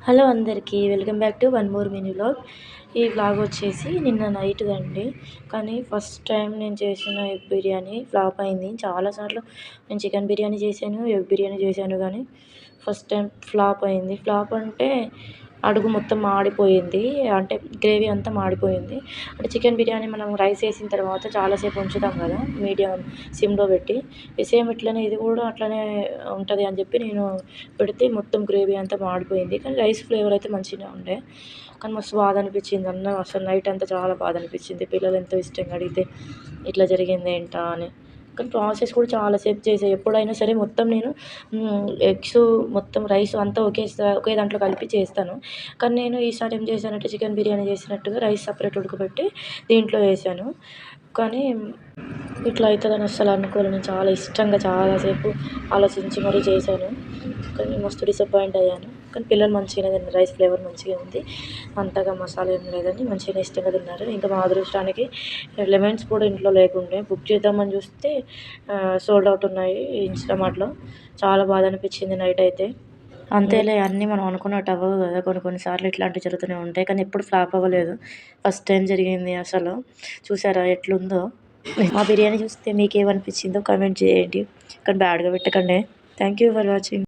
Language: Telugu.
హలో అందరికీ welcome back to one more mini vlog. ఈ వ్లాగ్ వచ్చేసి నిన్న నైట్‌దండి. కానీ ఫస్ట్ టైం నేను చేసిన ఎగ్ బిర్యానీ ఫ్లాప్ అయింది. చాలాసార్లు నేను చికెన్ బిర్యానీ చేశాను, ఎగ్ బిర్యానీ చేశాను కానీ ఫస్ట్ టైం ఫ్లాప్ అయింది. ఫ్లాప్ అంటే అడుగు మొత్తం మాడిపోయింది. అంటే గ్రేవీ అంతా మాడిపోయింది. అంటే చికెన్ బిర్యానీ మనం రైస్ వేసిన తర్వాత చాలాసేపు ఉంచుతాం కదా మీడియం సిమ్‌లో పెట్టి. సేమ్ ఇట్లనే ఇది కూడా అట్లనే ఉంటుంది అని చెప్పి నేను పెడితే మొత్తం గ్రేవీ అంతా మాడిపోయింది. కానీ రైస్ ఫ్లేవర్ అయితే మంచిగానే ఉండే. కానీ మస్తు బాధ అనిపించింది. అసలు నైట్ అంతా చాలా బాధ అనిపించింది. పిల్లలు ఎంతో ఇష్టంగా అడిగితే ఇట్లా జరిగింది ఏంటా అని. కానీ ప్రాసెస్ కూడా చాలాసేపు చేసా. ఎప్పుడైనా సరే మొత్తం నేను ఎగ్స్ మొత్తం రైస్ అంతా ఒకే దాంట్లో కలిపి చేస్తాను. కానీ నేను ఈసారి ఏం చేశానంటే చికెన్ బిర్యానీ చేసినట్టుగా రైస్ సపరేట్ ఉడకబెట్టి దీంట్లో వేసాను. కానీ ఇట్లా అవుతుందని అస్సలు అనుకోలేదు. నేను చాలా ఇష్టంగా చాలాసేపు ఆలోచించి మరీ చేశాను. కానీ మస్తు డిసప్పాయింట్ అయ్యాను. కానీ పిల్లలు మంచిగానే తిన్నారు. రైస్ ఫ్లేవర్ మంచిగా ఉంది. అంతగా మసాలా ఏం లేదని మంచిగా ఇష్టంగా తిన్నారు. ఇంకా మా అదృష్టానికి లెమన్స్ కూడా ఇంట్లో లేకుండే. బుక్ చేద్దామని చూస్తే సోల్డ్ అవుట్ ఉన్నాయి ఇన్స్టామార్ట్లో. చాలా బాధ అనిపించింది నైట్ అయితే. అంతేలే, అన్నీ మనం అనుకున్నట్టు అవ్వవు కదా. కొన్నిసార్లు ఇట్లాంటివి జరుగుతూనే ఉంటాయి. కానీ ఎప్పుడు ఫ్లాప్ అవ్వలేదు. ఫస్ట్ టైం జరిగింది అసలు. చూసారా ఎట్లుందో. మా బిర్యానీ చూస్తే మీకేమనిపించిందో కామెంట్ చేయండి. కానీ బ్యాడ్గా పెట్టకండి. Thank you for watching.